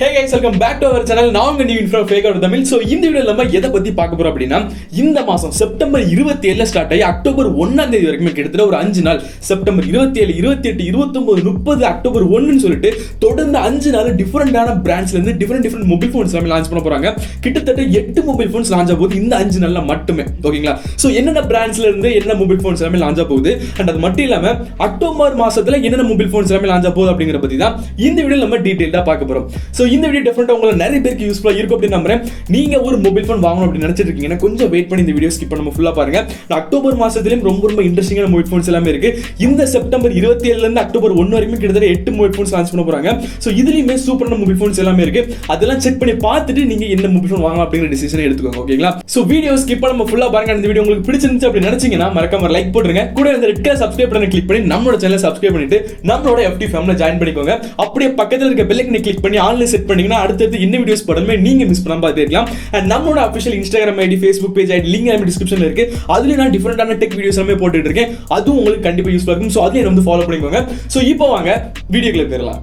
Hey guys, welcome back to our channel. நான் உங்க Nivin from Fake Out Tamil. So இந்த வீடியோல நம்ம எதை பத்தி பார்க்க போறோம் அப்படினா இந்த மாசம் செப்டம்பர் 27ல ஸ்டார்ட் ஆகி அக்டோபர் 1 ஆம் தேதி வரைக்கும் கிட்டத்தட்ட ஒரு 5 நாள் செப்டம்பர் 27, 28, 29, 30 அக்டோபர் 1 ன்னு சொல்லிட்டு தொடர்ந்து 5 நாள் டிஃபரண்டான பிராண்ட்ஸ்ல இருந்து டிஃபரண்ட் மொபைல் ஃபோன்ஸ் எல்லாம் லான்ச் பண்ண போறாங்க. கிட்டத்தட்ட 8 மொபைல் ஃபோன்ஸ் லான்ச் ஆக போகுது இந்த 5 நாள்ல மட்டுமே. ஓகேங்களா? சோ என்னென்ன பிராண்ட்ஸ்ல இருந்து என்ன மொபைல் ஃபோன்ஸ் எல்லாம் லான்ச் ஆக போகுது and அது மட்டும் இல்லாம அக்டோபர் மாசத்துல என்னென்ன மொபைல் ஃபோன்ஸ் எல்லாம் லான்ச் ஆக போகுது அப்படிங்கற பத்தி தான் இந்த வீடியோல நம்ம டீடைலா பார்க்க போறோம். சோ இந்த வீடியோ டெஃபினட்டா உங்களுக்கு நிறைய பேருக்கு யூஸ்ஃபுல்லா இருக்கும் அப்படி நம்புறேன். நீங்க ஒரு மொபைல் ஃபோன் வாங்கணும் அப்படி நினைச்சிட்டு இருக்கீங்கன்னா கொஞ்சம் வெயிட் பண்ணி இந்த வீடியோ ஸ்கிப் பண்ணாம ஃபுல்லா பாருங்க. அக்டோபர் மாசத்துலயும் ரொம்ப இன்ட்ரெஸ்டிங்கான மொபைல் ஃபோன்ஸ் எல்லாமே இருக்கு. இந்த செப்டம்பர் 27ல இருந்து அக்டோபர் 1 வரைக்கும் கிட்டத்தட்ட 8 மொபைல் ஃபோன்ஸ் லான்ச் பண்ண போறாங்க. சோ இதுலயுமே சூப்பரான மொபைல் ஃபோன்ஸ் எல்லாமே இருக்கு. அதெல்லாம் செக் பண்ணி பார்த்துட்டு நீங்க என்ன மொபைல் ஃபோன் வாங்கலாம் அப்படிங்கிற டிசிஷன் எடுத்துக்கோங்க. ஓகேங்களா? சோ வீடியோ ஸ்கிப் பண்ணாம ஃபுல்லா பாருங்க. இந்த வீடியோ உங்களுக்கு பிடிச்சிருந்துச்சு அப்படி நினைச்சீங்கன்னா மறக்காம லைக் போடுங்க. கூட இந்த ரெட் கலர் சப்ஸ்கிரைப் பட்டனை கிளிக் பண்ணி நம்மளோட சேனலை சப்ஸ்கிரைப் பண்ணிட்டு நம்மளோட FT ஃபேமிலில ஜாயின் பண்ணிக்கோங்க. அப்படியே பக்கத்துல இருக்க பெல் ஐகானை கிளிக் பண்ணி ஆன்ல செட் பண்ணீங்கன்னா அடுத்து என்ன வீடியோஸ் போடுறோமே நீங்க மிஸ் பண்ணாம பார்த்துட்டே இருக்கலாம். அண்ட் நம்மளோட official Instagram ID, Facebook page ID link நம்ம டிஸ்கிரிப்ஷன்ல இருக்கு. அதுல நான் டிஃபரண்டான டெக் வீடியோஸ் எல்லாமே போட்டுட்டு இருக்கேன். அதுவும் உங்களுக்கு கண்டிப்பா யூஸ்ஃபுல்லா இருக்கும். சோ அதையும் வந்து ஃபாலோ பண்ணிக்கோங்க. சோ இப்போ வாங்க வீடியோக்குள்ள போயிரலாம்.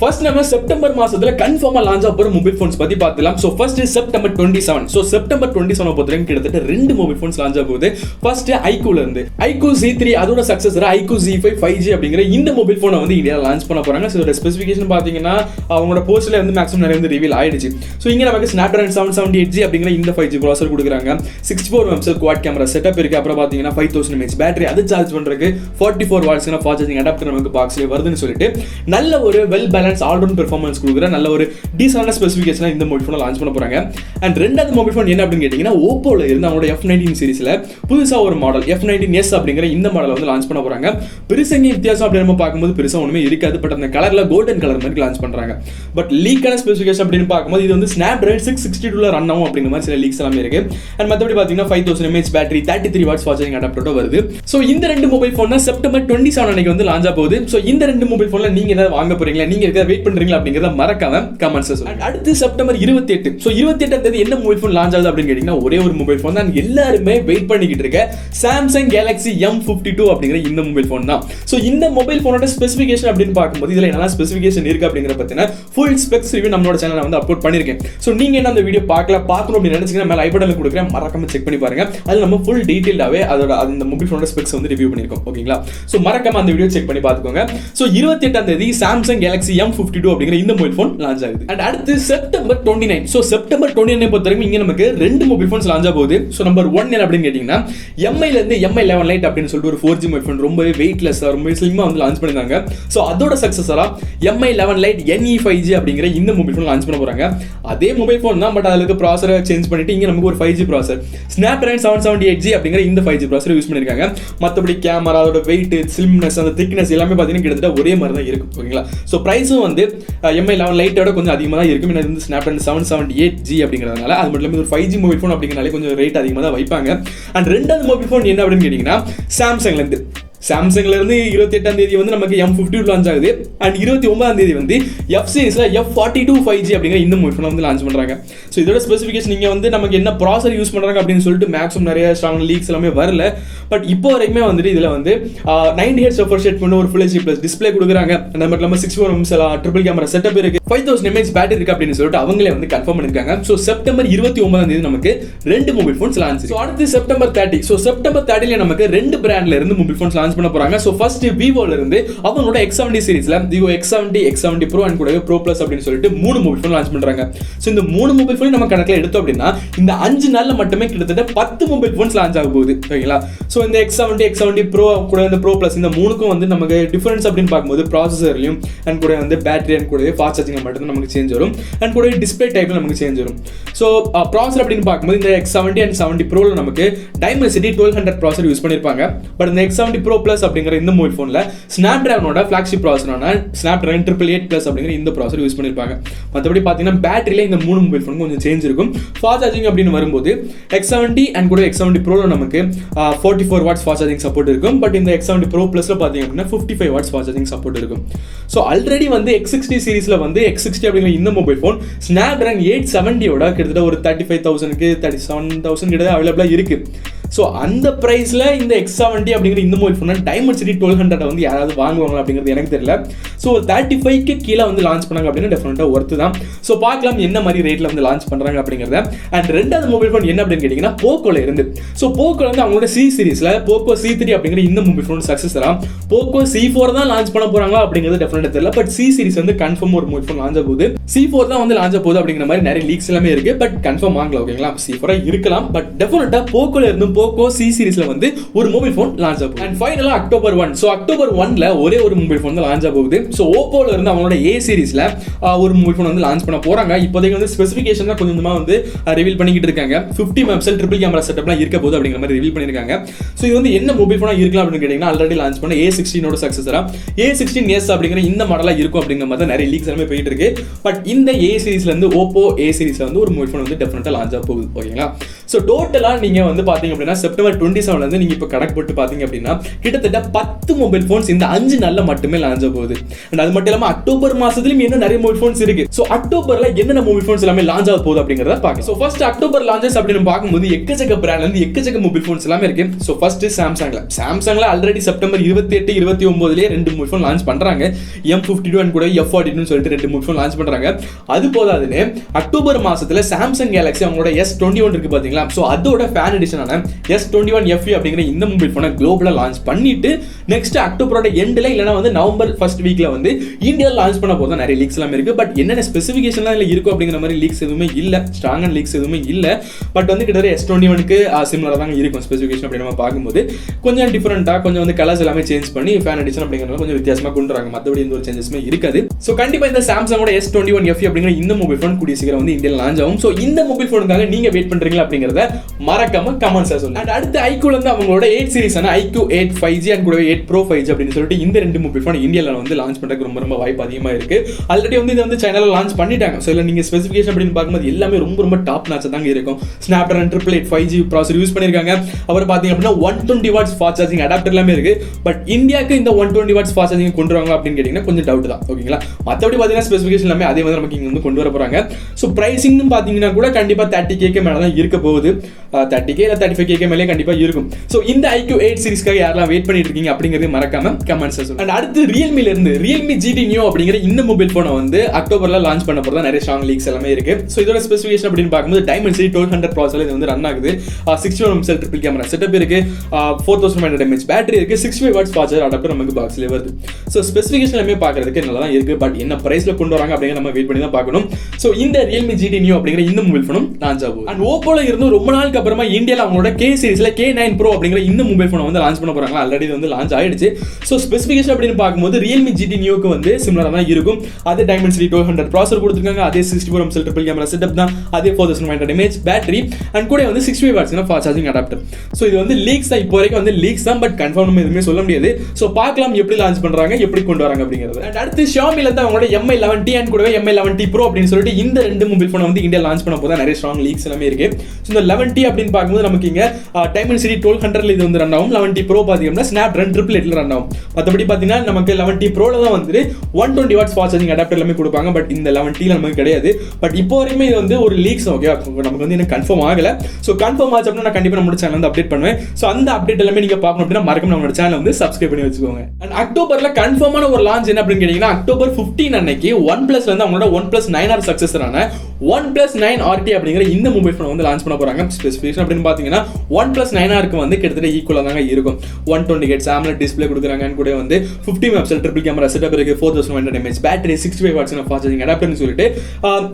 ஃபர்ஸ்ட் நம்ம செப்டம்பர் மாசத்துல கன்ஃபார்மா லான்ச் ஆக போற மொபைல் ஃபோன்ஸ் பத்தி பார்க்கலாம். So first September 27. So September 27 பொறுத்தவரைக்கும் கிட்டத்தட்ட 2 மொபைல் ஃபோன்ஸ் லான்ச் ஆக போகுது. ஃபர்ஸ்ட் ஐக்கூல இருந்து ஐக்கூ Z3 அதோட சக்சஸர் ஐக்கூ Z5 5G அப்படிங்கிற இந்த மொபைல் ஃபோனை வந்து இந்தியால லான்ச் பண்ண போறாங்க. சோ இதோட ஸ்பெசிஃபிகேஷன் பாத்தீங்கன்னா அவங்களோட போஸ்ட்ல வந்து மேக்ஸிமம் நிறைய வந்து ரிவீல் ஆயிடுச்சு. சோ இங்க நமக்கு Snapdragon 778G அப்படிங்கிற இந்த 5G ப்ராசஸர் கொடுக்குறாங்க. 64 MP குவாட் கேமரா செட்டப் இருக்கு. அப்புறம் பாத்தீங்கன்னா 5000 mAh பேட்டரி அது சார்ஜ் பண்றதுக்கு 44 வாட்ஸ்க்கான ஃபாஸ்ட் சார்ஜிங் அடாப்டர் நமக்கு பாக்ஸ்லயே வருதுன்னு சொல்லிட்டு நல்ல ஒரு வெல் பேலன்ஸ் ஆல்ரவுண்ட் பெர்ஃபார்மன்ஸ் கொடுக்குற நல்ல ஒரு டீசென்டான ஸ்பெசிஃபிகேஷன் இந்த மொபைல் ஃபோனை லான்ச் பண்ண போறாங்க. அண்ட் ரெண்டாவது மொபைல் ஃபோன் என்ன அப்படின்னு கேட்டீங்கன்னா ஓப்போல இருந்து அவங்களோட F19 சீரிஸ்ல புதுசா ஒரு மாடல் F19s அப்படிங்கிற இந்த மாடல் வந்து லான்ச் பண்ண போறாங்க. பெருசங்க வித்தியாசம் அப்படி நம்ம பார்க்கும்போது பெருசா ஒண்ணுமே இருக்காது. பட் அந்த கலர்ல கோல்டன் கலர் மாதிரி லான்ச் பண்றாங்க. பட் லீக்கான ஸ்பெசிஃபிகேஷன் அப்படின்னு பார்க்கும்போது இது வந்து Snapdragon 662ல ரன் ஆகும் அப்படிங்கிற மாதிரி சில லீக்ஸ் எல்லாமே இருக்கு. அண்ட் மத்தபடி பாத்தீங்கன்னா 5000 mAh battery 33 watts fast charging அடாப்டரோட வருது. சோ இந்த ரெண்டு மொபைல் ஃபோன் செப்டம்பர் 27 அன்னைக்கு வந்து லான்ச் ஆக போகுது. சோ இந்த ரெண்டு மொபைல் ஃபோன்ல நீங்க ஏதாவது வாங்க போறீங்களா, நீங்க ஏதாவது வெயிட் பண்றீங்களா அப்படிங்கறத மறக்காம கமெண்ட்ஸ்ல சொல்லுங்க. அடுத்து செப்டம்பர் 28. சோ 28ஆம் தேதி என்ன மொபைல் ஃபோன் லான்ச் ஆகுது அப்படின்னு கேட்டீங்கன்னா ஒரே ஒரு மொபைல் ஃபோன் தான் எல்லாருமே வெயிட் பண்ணிக்கிட்டு இருக்க Samsung Galaxy M52 அப்படிங்கிற இந்த மொபைல் ஃபோன் தான். சோ இந்த மொபைல் ஃபோனோட ஸ்பெசிஃபிகேஷன் அப்படின்னு பார்க்கும்போது இதுல என்ன ஸ்பெசிஃபிகேஷன் இருக்கு அப்படிங்கற பத்தின ஃபுல் ஸ்பெக்ஸ் ரிவ்யூ நம்மளோட சேனல்ல வந்து அப்லோட் பண்ணிருக்கேன். சோ நீங்க என்ன அந்த வீடியோ பார்க்கணும் அப்படின்னு நினைச்சீங்கன்னா மேல ஐ பட்டன்ல கொடுக்குறேன், மறக்காம செக் பண்ணி பாருங்க. அதுல நம்ம ஃபுல் டீடைல்டாவே அதோட அந்த மொபைல் ஃபோனோட ஸ்பெக்ஸ் வந்து ரிவ்யூ பண்ணிருக்கோம். ஓகேங்களா? சோ மறக்காம அந்த வீடியோ செக் பண்ணி பாத்துக்கோங்க. சோ 28ஆம் தேதி Samsung Galaxy M52 அப்படிங்கிற இந்த மொபைல் ஃபோன் லான்ச் ஆகுது. அண்ட் அடுத்து செப்டம்பர் 29. சோ செப்டம்பர் 29 பொறுத்தவரைக்கும் இங்க நமக்கு ரெண்டு மொபைல் ஃபோன்ஸ் லான்ச் ஆக போகுது. சோ நம்பர் 1 என்ன அப்படின்னு கேட்டீங்கன்னா MI ல இருந்து MI 11 Lite அப்படின்னு சொல்லிட்டு ஒரு 4G மொபைல் ஃபோன் ரொம்பவே வெயிட்லெஸ்ஸா ரொம்ப ஸ்லிம்மா வந்து லான்ச் பண்ணிருந்தாங்க. சோ அதோட சக்சஸரா MI 11 Lite NE 5G அப்படிங்கிற இந்த மொபைல் ஃபோன் லான்ச் பண்ண போறாங்க. அதே மொபைல் ஃபோன் தான், பட் அதுக்கு ப்ராசஸரை சேஞ்ச் பண்ணிட்டு இங்க நமக்கு ஒரு 5G ப்ராசஸர் Snapdragon 778G அப்படிங்கிற இந்த 5G ப்ராசஸர் யூஸ் பண்ணிருக்காங்க. மத்தபடி கேமரா, அதோட வெயிட், ஸ்லிம்னஸ், அந்த திக்னஸ் எல்லாமே பாத்தீங்கன்னா கிட்டத்தட்ட ஒரே மாதிரி தான் இருக்கும். ஓகேங்களா? சோ பிரைஸும் வந்து MI 11 Liteோட கொஞ்சம் அதிகமா தான் இருக்கும். இது வந்து Snapdragon 778G அப்படிங்கிறதுனால அது மட்டும் இல்லாம ஒரு 5G மொபைல் ஃபோன் அப்படிங்கறனால கொஞ்சம் ரேட் அதிகமா தான் வைப்பாங்க. அண்ட் ரெண்டாவது மொபைல் ஃபோன் என்ன அப்படின்னு கேட்டீங்கன்னா சாம்சங்ல இருந்து 28ஆம் தேதி வந்து நமக்கு M52 லான்ச் ஆகுது. அண்ட் 29ஆம் தேதி வந்து F சீரிஸ்ல F42 5G அப்படிங்கிற இந்த மொபைல் ஃபோன் வந்து லான்ச் பண்றாங்க. சோ இதோட ஸ்பெசிஃபிகேஷன் நீங்க வந்து நமக்கு என்ன ப்ராசஸர் யூஸ் பண்றாங்க அப்படின்னு சொல்லிட்டு மேக்ஸிமம் நிறைய ஸ்ட்ராங் லீக்ஸ் எல்லாமே வரல. பட் இப்போ வரைக்குமே வந்துட்டு இதுல வந்து 90 Hz ரெஃப்ரெஷ் ரேட் பண்ண ஒரு Full HD Plus டிஸ்ப்ளே கொடுக்குறாங்க. அந்த மட்டும் இல்லாம 64 MP ட்ரிபிள் கேமரா செட்டப் இருக்கு, 5000 mAh பேட்டரி இருக்கு அப்படின்னு சொல்லிட்டு அவங்களே வந்து கன்ஃபார்ம் பண்ணிருக்காங்க. சோ செப்டம்பர் 29ஆம் தேதி நமக்கு ரெண்டு மொபைல் ஃபோன்ஸ் லான்ச். சோ அடுத்து செப்டம்பர் 30. சோ செப்டம்பர் 30ல நமக்கு ரெண்டு பிராண்ட்ல இருந்து மொபைல் ஃபோன்ஸ் லான்ச் பண்ண போறாங்க. சோ ஃபர்ஸ்ட் விவோல இருந்து அவங்களோட X70 சீரிஸ்ல Vivo X70, X70 Pro and கூட Pro Plus அப்படின்னு சொல்லிட்டு மூணு மொபைல் ஃபோன் லான்ச் பண்றாங்க. சோ இந்த மூணு மொபைல் ஃபோன் நம்ம கணக்குல எடுத்தோம் அப்படின்னா இந்த 5 நாள்ல மட்டுமே கிட்டத்தட்ட 10 மொபைல் ஃபோன்ஸ் லான்ச் ஆக போகுது. ஓகேங்களா? சோ இந்த X70 Pro கூட இந்த Pro Plus இந்த மூணுக்கும் வந்து நமக்கு டிஃபரன்ஸ் அப்படின்னு பார்க்கும்போது ப்ராசஸர்லயும் அண்ட் கூட வந்து பேட்டரி அண்ட் கூட ஃபாஸ்ட் சார்ஜிங் மட்டும் தான் நமக்கு சேஞ்ச் வரும். அண்ட் கூட டிஸ்ப்ளே டைப்ல நமக்கு சேஞ்ச் வரும். சோ ப்ராசஸர் அப்படின்னு பார்க்கும்போது இந்த X70 and 70 Pro ல நமக்கு Dimensity 1200 ப்ராசஸர் யூஸ் பண்ணிருப்பாங்க. பட் இந்த X70 Pro பிளஸ் அப்படிங்கிற இந்த மொபைல் ஃபோனில் ஸ்னாப்டிராகனோட ஃபிளாக்ஷிப் ப்ராசரான ஸ்னாப்டிராகன் 888+ அப்படிங்கிற இந்த ப்ராசர் யூஸ் பண்ணியிருப்பாங்க. மற்றபடி பார்த்தீங்கன்னா பேட்டரியில் இந்த 3 மொபைல் ஃபோனுக்கும் கொஞ்சம் சேஞ்ச் இருக்கும். ஃபாஸ்ட் சார்ஜிங் அப்படின்னு வரும்போது X70 அண்ட் கூட X70 Pro நமக்கு 44 வாட்ஸ் ஃபாஸ்ட் சார்ஜிங் சப்போர்ட் இருக்கும். பட் இந்த X70 Pro Plusல பார்த்தீங்க அப்படின்னா 55 வாட்ஸ் ஃபாஸ்ட் சார்ஜிங் சப்போர்ட் இருக்கும். ஸோ ஆல்ரெடி வந்து X60 சீரிஸில் வந்து X60 அப்படிங்கிற இந்த மொபைல் ஃபோன் ஸ்னாப்டிராகன் 870யோட கிட்டத்தட்ட ஒரு 35,000க்கு 37,000 கிட்ட அவைலபிளாக இருக்குது. ஸோ அந்த ப்ரைஸில் இந்த X70 அப்படிங்கிற இந்த மொபைல் ஃபோனை Dimensity 1200 வந்து யாராவது வாங்குவாங்க அப்படிங்கிறது எனக்கு தெரியல. ஸோ 35க்கு கீழே வந்து லான்ச் பண்ணாங்க அப்படின்னா டெஃபினட்டாக ஒர்த்து தான். ஸோ பார்க்கலாம் என்ன மாதிரி ரேட்டில் வந்து லான்ச் பண்ணுறாங்க அப்படிங்கிறத. அண்ட் ரெண்டாவது மொபைல் ஃபோன் என்ன அப்படின்னு கேட்டிங்கன்னா போக்கோல இருந்து. ஸோ போக்கோ வந்து அவங்களோட C சீரிஸில் போக்கோ C3 அப்படிங்கிற இந்த மொபைல் ஃபோன் சக்ஸஸராக போக்கோ C4 தான் லான்ச் பண்ண போகிறாங்களா அப்படிங்கிறது டெஃபினட்டாக தெரியல. பட் C சீரிஸ் வந்து கன்ஃபார்ம் ஒரு மொபைல் ஃபோன் லான்ச் போகுது. C4 தான் வந்து லான்ச் போகுது அப்படிங்கிற மாதிரி நிறைய லீக்ஸ் எல்லாமே இருக்குது. பட் கன்ஃபார்ம் ஆகல. ஓகேங்களா, C4 இருக்கலாம். பட் டெஃபினட்டாக போக்கோல இருந்தும் போக்கோ C சீரிஸ்ல வந்து ஒரு மொபைல் ஃபோன் லான்ச் ஆகும். அண்ட் ஃபைனலா October 1. ஸோ October 1ல ஒரே ஒரு மொபைல் ஃபோன் தான் லான்ச் ஆகுது. ஸோ ஓப்போல இருந்து அவங்களோட A சீரிஸ்ல ஒரு மொபைல் ஃபோன் வந்து லான்ச் பண்ண போறாங்க. இப்போதைக்கு வந்து ஸ்பெசிஃபிகேஷன் தான் கொஞ்சமா வந்து ரிவீல் பண்ணிக்கிட்டு இருக்காங்க. 50 மெகாபிக்சல் ட்ரிபிள் கேமரா செட்டப்லாம் இருக்க போது அப்படிங்கிற மாதிரி ரிவீல் பண்ணிருக்காங்க. ஸோ இது வந்து என்ன மொபைல் ஃபோனா இருக்கலாம் அப்படின்னு கேட்டீங்கன்னா ஆல்ரெடி லான்ச் பண்ண A16 சக்சஸரா A16s அப்படிங்கிற இந்த மாடலா இருக்கும் அப்படிங்கிற மாதிரி நிறைய லீக்ஸ் எல்லாமே போயிட்டு இருக்கு. பட் இந்த A சீரிஸ்ல இருந்து ஓப்போ A சீரிஸ்ல வந்து ஒரு மொபைல் ஃபோன் வந்து டெஃபினட்டா லான்ச் ஆக போகுது. ஓகேங்களா, ஸோ டோட்டலா நீங்க வந்து பாத்தீங்க அப்படின்னா செப்டம்பர் 27ல இருந்து நீங்க இப்போ கணக்கு போட்டு பாத்தீங்க அப்படின்னா கிட்டத்தட்ட 10 மொபைல் ஃபோன்ஸ் இந்த 5 நாள்ல மட்டுமே லான்ச் ஆக போகுது. அண்ட் அது மட்டும் இல்லாம அக்டோபர் மாசத்துலயும் இன்னும் நிறைய மொபைல் ஃபோன்ஸ் இருக்கு. ஸோ அக்டோபர்ல என்னென்ன மொபைல் ஃபோன்ஸ் எல்லாமே லான்ச் ஆக போகுது அப்படிங்கறத பார்க்கலாம். ஸோ ஃபர்ஸ்ட் அக்டோபர் லான்ச்சஸ் அப்படின்னு பார்க்கும்போது எக்கச்சக்க பிராண்ட்ல இருந்து எக்கச்சக்க மொபைல் ஃபோன்ஸ் எல்லாமே இருக்கு. ஸோ ஃபர்ஸ்ட் சாம்சங்ல ஆல்ரெடி செப்டம்பர் 28, 29லேயே 2 மொபைல் ஃபோன் லான்ச் பண்றாங்க. M52 அண்ட் கூட F42 சொல்லிட்டு 2 மொபைல் ஃபோன் லான்ச் பண்றாங்க. அது போதாதுன்னு அக்டோபர் மாசத்துல சாம்சங் கேலக்ஸி அவங்களோட S21 இருக்கு பாத்தீங்களா. ஸோ அதோட ஃபேன் எடிஷனான S21 FE அப்படிங்கிற இந்த மொபைல் ஃபோனை குளோபலா லான்ச் பண்ணிட்டு நெக்ஸ்ட் அக்டோபரோட எண்ட்ல இல்லனா வந்து நவம்பர் ஃபர்ஸ்ட் வீக்ல வந்து இந்தியால லான்ச் பண்ண போது நிறைய லீக்ஸ் எல்லாம் இருக்கு. பட் என்னென்ன ஸ்பெசிஃபிகேஷன்லாம் இல்ல இருக்கும் அப்படிங்கிற மாதிரி லீக்ஸ் எதுவுமே இல்ல, ஸ்ட்ராங்கான லீக்ஸ் எதுவுமே இல்ல. பட் வந்து கிட்டத்தட்ட S21க்கு சிமிலரா தான் இருக்கும் ஸ்பெசிஃபிகேஷன் அப்படி நம்ம பார்க்கும்போது. கொஞ்சம் டிஃபரெண்டா கொஞ்சம் வந்து கலர்ஸ் எல்லாமே சேஞ்ச் பண்ணி ஃபேன் எடிஷன் அப்படிங்கறது கொஞ்சம் வித்தியாசமா கொண்டு வராங்க. மத்தபடி எந்த ஒரு சேஞ்சஸுமே இருக்காது. ஸோ கண்டிப்பா இந்த சாம்சங்கோட S21 FE அப்படிங்கிற இந்த மொபைல் ஃபோன் கூடிய சீக்கிரம் வந்து இந்தியால லான்ச் ஆகும். ஸோ இந்த மொபைல் ஃபோனுக்காக நீங்க வெயிட் பண்றீங்களா அப்படிங்கறத மறக்காம கமெண்ட்ஸ்ல சொல்லுங்க. அண்ட் அடுத்து iQல இருந்து அவங்களோட 8 சீரிஸான iQ 8 5G அண்ட் கூட 8 Pro 5G அப்படின்னு சொல்லிட்டு இந்த 2 மொபைல் ஃபோன் இந்தியால வந்து லான்ச் பண்றதுக்கு ரொம்ப வாய்ப்பு அதிகமா இருக்கு. ஆல்ரெடி வந்து இதை வந்து சைனால லான்ச் பண்ணிட்டாங்க. ஸோ இல்லை நீங்க ஸ்பெசிஃபிகேஷன் அப்படின்னு பார்க்கும்போது எல்லாமே ரொம்ப டாப் நாச்சா தாங்க இருக்கும். ஸ்னாப்டிராகன் 888 5G ப்ராசர் யூஸ் பண்ணிருக்காங்க. அவர் பாத்தீங்க அப்படின்னா 120 வாட்ஸ் ஃபாஸ்ட் சார்ஜிங் அடாப்டர் எல்லாமே இருக்கு. பட் இந்தியாவுக்கு இந்த 120 வாட்ஸ் ஃபாஸ்ட் சார்ஜிங் கொண்டு வராங்க அப்படின்னு கேட்டீங்கன்னா கொஞ்சம் டவுட் தான். ஓகேங்களா, மற்றபடி பாத்தீங்கன்னா ஸ்பெசிஃபிகேஷன் எல்லாமே அதே மாதிரி நமக்கு இங்க வந்து கொண்டு வர போறாங்க. ஸோ பிரைசிங் பாத்தீங்கன்னா கூட கண்டிப்பா 30K மேல தான் இருக்க போகுது. 30K இல்ல 35K மேலே கண்டிப்பா இருக்கும். ஸோ இந்த iQ 8 சீரிஸ்க்காக யாரெல்லாம் வெயிட் பண்ணிட்டு இருக்கீங்க அப்படிங்கிறது மறக்காம கமெண்ட்ஸ்ல சொல்லுங்க. அண்ட் அடுத்து ரியல்மில இருந்து Realme GT Neo அப்படிங்கிற இந்த மொபைல் போனை வந்து அக்டோபர்ல லான்ச் பண்ண போறதா நிறைய ஸ்ட்ராங் லீக்ஸ் எல்லாமே இருக்கு. ஸோ இதோட ஸ்பெசிஃபிகேஷன் அப்படின்னு பார்க்கும்போது Dimensity 1200 ப்ராசஸர் இது வந்து ரன் ஆகுது. 61 மெகாபிக்சல் ட்ரிபிள் கேமரா செட்டப் இருக்கு. 4500 mAh பேட்டரி இருக்கு. 65 வாட்ஸ் சார்ஜர் அடாப்டர் நமக்கு பாக்ஸ்ல வருது. ஸோ ஸ்பெசிஃபிகேஷன் எல்லாமே பார்க்கறதுக்கு நல்லா தான் இருக்கு. பட் என்ன பிரைஸ்ல கொண்டு வராங்க அப்படிங்கிற நம்ம வெயிட் பண்ணி தான் பார்க்கணும். ஸோ இந்த Realme GT Neo அப்படிங்கிற இந்த மொபைல் போனும் லான்ச் ஆகும். அண்ட் ஓப்போல இருந்து ரொம்ப நாளுக்கு அப்புறமா இந்தியால அவங்களோட K சீரிஸ்ல K9 Pro அப்படிங்கிற இந்த மொபைல் போனை வந்து லான்ச் பண்ண போறாங்க. ஆல்ரெடி வந்து லான்ச் ஆயிடுச்சு. ஸோ ஸ்பெசிஃபிகேஷன் அப்படின்னு பார்க்கும்போது Realme GT Neoக்கு வந்து சிமிலரா தான் இருக்கும். அதே Dimensity 1200 ப்ராசஸர் கொடுத்துருக்காங்க. அதே 64 மெகாபிக்சல் ட்ரிபிள் கேமரா செட்டப் தான். அதே 4500 mAh பேட்டரி அண்ட் கூட வந்து 65 watts fast charging adapter. So இது வந்து லீக்ஸ் தான், இப்போ வரைக்கும் வந்து லீக்ஸ் தான். பட் கன்ஃபார்ம் நம்ம எதுவுமே சொல்ல முடியாது. ஸோ பார்க்கலாம் எப்படி லான்ச் பண்றாங்க, எப்படி கொண்டு வராங்க அப்படிங்கிறது. அண்ட் அடுத்து Xiaomi இருந்து அவங்களோட Mi11T அண்ட் கூடவே Mi11T Pro அப்படின்னு சொல்லிட்டு இந்த 2 மொபைல் போனை வந்து இந்தியா லான்ச் பண்ண போதா நிறைய ஸ்ட்ராங் லீக்ஸ் எல்லாமே இருக்கு. ஸோ இந்த 11T அப்படின்னு பார்க்கும்போது நமக்கு இங்க Dimensity 1200 இது வந்து ரன் ஆகும். 11T Pro பாத்தீங்கன்னா Snapdragon 888 ரன் ஆகும். மற்றபடி பாத்தீங்கன்னா நமக்கு 11T Proல தான் வந்து 120 வாட்ஸ் ஃபாஸ்ட் சார்ஜிங் அடாப்டர் எல்லாமே கொடுப்பாங்க. பட் இந்த 11Tல நமக்கு கிடையாது. பட் இப்போ வரைக்கும் இது வந்து ஒரு லீக்ஸ். ஓகே, நமக்கு வந்து எனக்கு கன்ஃபார்ம் ஆகல. ஸோ கன்ஃபார்ம் ஆச்சு அப்படின்னா நான் கண்டிப்பா நம்ம சேனல் வந்து அப்டேட் பண்ணுவேன். ஸோ அந்த அப்டேட் எல்லாமே நீங்க பார்க்கணும் அப்படின்னா மறக்காம நம்ம சேனல் வந்து சப்ஸ்கிரைப் பண்ணி வச்சுக்கோங்க. அண்ட் அக்டோபர்ல கன்ஃபார்மான ஒரு லான்ச் என்ன அப்படின்னு கேட்டீங்கன்னா October 15 அன்னைக்கு OnePlusல இருந்து அவங்களோட OnePlus 9R சக்சஸரான OnePlus 9 RT அப்படிங்கிற இந்த மொபைல் ஃபோன் வந்து லான்ச் பண்ண போறாங்க. ஸ்பெசிஃபிகேஷன் அப்படின்னு பாத்தீங்கன்னா OnePlus 9Rக்கு வந்து கிட்டத்தட்ட ஈக்குவலா தாங்க இருக்கும். 120 Hz AMOLED டிஸ்ப்ளே கொடுக்குறாங்க. கூட வந்து 50 மெகாபிக்சல் ட்ரிபிள் கேமரா செட்டப் இருக்கு. 4500 mAh battery 65 watts fast charging அடாப்டர்னு சொல்லிட்டு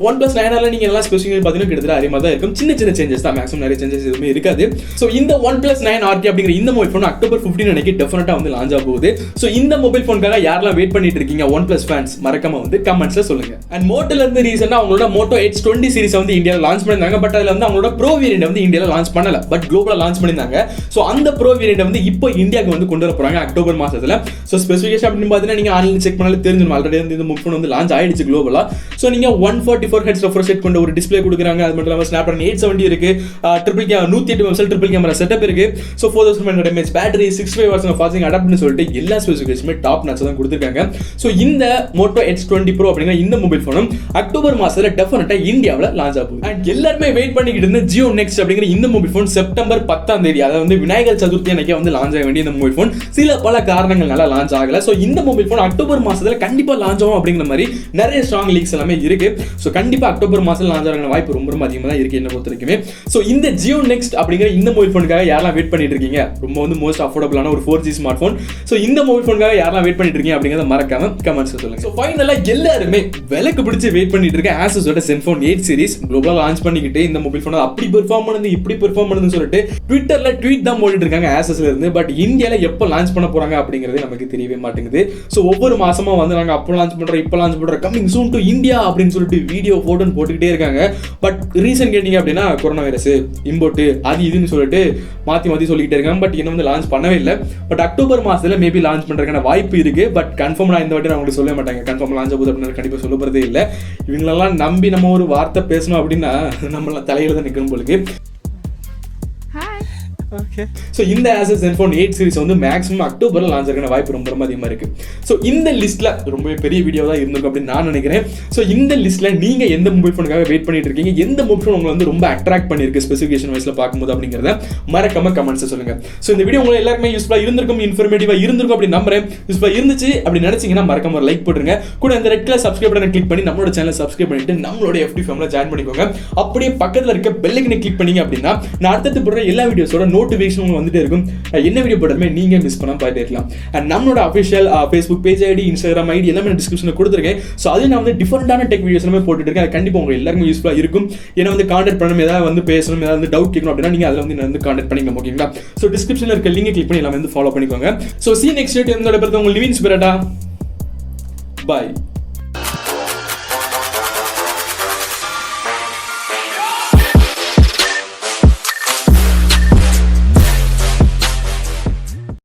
OnePlus 9Rல நீங்க எல்லாம் ஸ்பெசிஃபிகேஷன் பாத்தீங்கன்னா கிட்டத்தட்ட அதே மாதிரி தான் இருக்கும். சின்ன சேஞ்சஸ் தான், மேக்ஸிமம் நிறைய சேஞ்சஸ் எதுவுமே இருக்காது. ஸோ இந்த OnePlus 9 RT அப்படிங்கிற இந்த மொபைல் ஃபோன் October 15 அன்னைக்கு டெஃபினட்டா வந்து லான்ச் ஆக போகுது. ஸோ இந்த மொபைல் ஃபோனுக்காக யாரெல்லாம் வெயிட் பண்ணிட்டு இருக்கீங்க OnePlus ஃபேன்ஸ் மறக்காம வந்து கமெண்ட்ஸ்ல சொல்லுங்க. அண்ட் மோட்டோல இருந்து ரீசெண்டா அவங்களோட Moto Edge H20 சீரிஸ் வந்து இந்தியாவில் லான்ச் பண்ணியிருந்தாங்க. பட் அதில் வந்து அவங்களோட ப்ரோ வேரியண்ட் வந்து இந்தியாவில் லான்ச் பண்ணல, பட் குளோபலாக லான்ச் பண்ணியிருந்தாங்க. ஸோ அந்த ப்ரோ வேரியண்ட் வந்து இப்போ இந்தியாவுக்கு வந்து கொண்டு வர போறாங்க அக்டோபர் மாசத்துல. ஸோ ஸ்பெசிஃபிகேஷன் அப்படின்னு பார்த்தீங்கன்னா நீங்க ஆன்லைன் செக் பண்ணாலும் தெரிஞ்சிடும். ஆல்ரெடி வந்து இந்த ஃபோன் வந்து லான்ச் ஆயிடுச்சு குளோபலா. ஸோ நீங்க 144 ஹெட்ஸ் ரெஃப்ரெஷ் ரேட் கொண்ட ஒரு டிஸ்பிளே கொடுக்குறாங்க. அது மட்டும் இல்லாமல் Snapdragon 870 இருக்கு, 108 மெகாபிக்சல் ட்ரிபிள் கேமரா செட்டப் இருக்கு. ஸோ 4500 mAh பேட்டரி, 65 வாட்ஸ் ஃபாஸ்டிங் அடாப்ட்னு சொல்லிட்டு எல்லா ஸ்பெசிஃபிகேஷனுமே டாப் நாட்ச் தான் கொடுத்துருக்காங்க. ஸோ இந்த Moto H20 Pro அப்படிங்கிற இந்த மொபைல் ஃபோனும் அக்டோபர் மாசத்துல டெஃபினட்டா இந்தியாவில் லான்ச் ஆகும். அண்ட் எல்லாருமே வெயிட் பண்ணிக்கிட்டு இருந்த Jio Next அப்படிங்கிற இந்த மொபைல் ஃபோன் செப்டம்பர் 10ஆம் தேதி, அதாவது வந்து விநாயகர் சதுர்த்தி அன்னைக்கு வந்து லான்ச் ஆக வேண்டிய இந்த மொபைல் ஃபோன் சில பல காரணங்களால லான்ச் ஆகல. ஸோ இந்த மொபைல் ஃபோன் அக்டோபர் மாசத்துல கண்டிப்பா லான்ச் ஆகும் அப்படிங்கிற மாதிரி நிறைய ஸ்ட்ராங் லீக்ஸ் எல்லாமே இருக்கு. ஸோ கண்டிப்பா அக்டோபர் மாசத்துல லான்ச் ஆகிற வாய்ப்பு ரொம்ப ரொம்ப அதிகமாக தான் இருக்கு என்ன பொறுத்த வரைக்குமே. ஸோ இந்த Jio Next அப்படிங்கிற இந்த மொபைல் ஃபோனுக்காக யாரெல்லாம் வெயிட் பண்ணிட்டு இருக்கீங்க, ரொம்ப வந்து மோஸ்ட் அஃபோர்டபுளான ஒரு 4G ஸ்மார்ட் ஃபோன். ஸோ இந்த மொபைல் ஃபோனுக்காக யாரெல்லாம் வெயிட் பண்ணிட்டு இருக்கீங்க அப்படிங்கிறத மறக்காம கமெண்ட்ஸ் சொல்லுங்க. ஸோ ஃபைனலா எல்லாருமே விலைக்கு பிடிச்சி வெயிட் பண்ணிட்டு இருக்க Asusோட ZenFone 8 சீரிஸ் குளோபலா லான்ச் பண்ணிக்கிட்டு இந்த மொபைல் ஃபோன் அப்படி பெர்ஃபார்ம் பண்ணுது இப்படி பெர்ஃபார்ம் பண்ணுதுன்னு சொல்லிட்டு ட்விட்டர்ல ட்வீட் தான் போட்டுட்டு இருக்காங்க Asusல இருந்து. பட் இந்தியால எப்போ லான்ச் பண்ண போறாங்க அப்படிங்கிறது நமக்கு தெரியவே மாட்டேங்குது. ஸோ ஒவ்வொரு மாசமா வந்து நாங்க அப்போ லான்ச் பண்றோம் இப்போ லான்ச் பண்றோம் கமிங் சூன் டு இந்தியா அப்படின்னு சொல்லிட்டு வீடியோ போட்டோன்னு போட்டுக்கிட்டே இருக்காங்க. பட் ரீசன் கேட்டீங்க அப்படின்னா கொரோனா வைரஸ் இம்போர்ட் அது இதுன்னு சொல்லிட்டு மாத்தி சொல்லிக்கிட்டே இருக்காங்க. பட் இன்னும் வந்து லான்ச் பண்ணவே இல்லை. பட் அக்டோபர் மாசத்துல மேபி லான்ச் பண்றதுக்கான வாய்ப்பு இருக்கு. பட் கன்ஃபார்ம் நான் இந்த வாட்டி நான் உங்களுக்கு சொல்ல மாட்டாங்க கன்ஃபார்ம் லான்ச் ஆகுது அப்படின்னு கண்டிப்பா சொல்ல போறதே இல்லை. இவங்களெல்லாம் நம்பி நம்ம ஒரு வார்த்தை பேசணும் அப்படின்னா நம்மள தலையில தான் நிற்கணும் போலுக்கு. Okay. ஸோ இந்த Asus ZenFone 8 சீரிஸ் வந்து மேக்ஸிமம் அக்டோபரில் லான்ச் ஆகிற வாய்ப்பு ரொம்ப ரொம்ப அதிகமாக இருக்கு. ஸோ இந்த லிஸ்ட்ல ரொம்ப பெரிய வீடியோ தான் இருந்திருக்கும் அப்படின்னு நான் நினைக்கிறேன். ஸோ இந்த லிஸ்ட்ல நீங்க எந்த மொபைல் ஃபோனுக்காக வெயிட் பண்ணிட்டு இருக்கீங்க, எந்த மொபைல் ஃபோன் உங்களை வந்து ரொம்ப அட்ராக்ட் பண்ணிருக்கு ஸ்பெசிஃபிகேஷன் வைஸ்ல பார்க்கும்போது அப்படிங்கிறத மறக்காம கமெண்ட்ஸ் சொல்லுங்க. ஸோ இந்த வீடியோ உங்களுக்கு எல்லாருமே யூஸ்ஃபுல்லா இருந்திருக்கும், இன்ஃபர்மேட்டிவா இருந்திருக்கும் அப்படின்னு நம்புறேன். யூஸ்ஃபுல்லா இருந்துச்சு அப்படி நினைச்சீங்கன்னா மறக்காம ஒரு லைக் போட்டுருங்க. கூட இந்த ரெட் கலர் சப்ஸ்கிரைப் பட்டனை கிளிக் பண்ணி நம்மளோட சேனலை சப்ஸ்கிரைப் பண்ணிட்டு நம்மளோட FT ஃபேமிலியில் ஜாயின் பண்ணிக்கோங்க. அப்படியே பக்கத்தில் இருக்க பெல் ஐக்கனை கிளிக் பண்ணீங்க அப்படின்னா நான் அடுத்தடுத்து போடுற எல்லா வீடியோஸோட நோட்டிஃபிகேஷன் உங்களுக்கு வந்துட்டே இருக்கும். என்ன வீடியோ போட்டாலுமே நீங்க மிஸ் பண்ணாம பார்த்துட்டே இருக்கலாம். அண்ட் நம்மளோட official Facebook page ID, Instagram ID எல்லாமே டிஸ்கிரிப்ஷன்ல கொடுத்துருக்கேன். ஸோ அது நான் வந்து டிஃபரெண்டான டெக் வீடியோஸ் எல்லாமே போட்டுட்டு இருக்கேன். அது கண்டிப்பாக உங்களுக்கு எல்லாருக்கும் யூஸ்ஃபுல்லாக இருக்கும். ஏன்னா வந்து கான்டாக்ட் பண்ணணும், ஏதாவது வந்து பேசணும், ஏதாவது வந்து டவுட் கேட்கணும் அப்படின்னா நீங்க அதில் வந்து வந்து கான்டாக்ட் பண்ணிக்கலாம். ஓகேங்களா? ஸோ டிஸ்கிரிப்ஷனில் இருக்க லிங்கை கிளிக் பண்ணி எல்லாமே வந்து ஃபாலோ பண்ணிக்கோங்க. ஸோ சி நெக்ஸ்ட் வீடியோ உங்களோட உங்களுக்கு லிவின்ஸ் பெரட்டா. பாய்.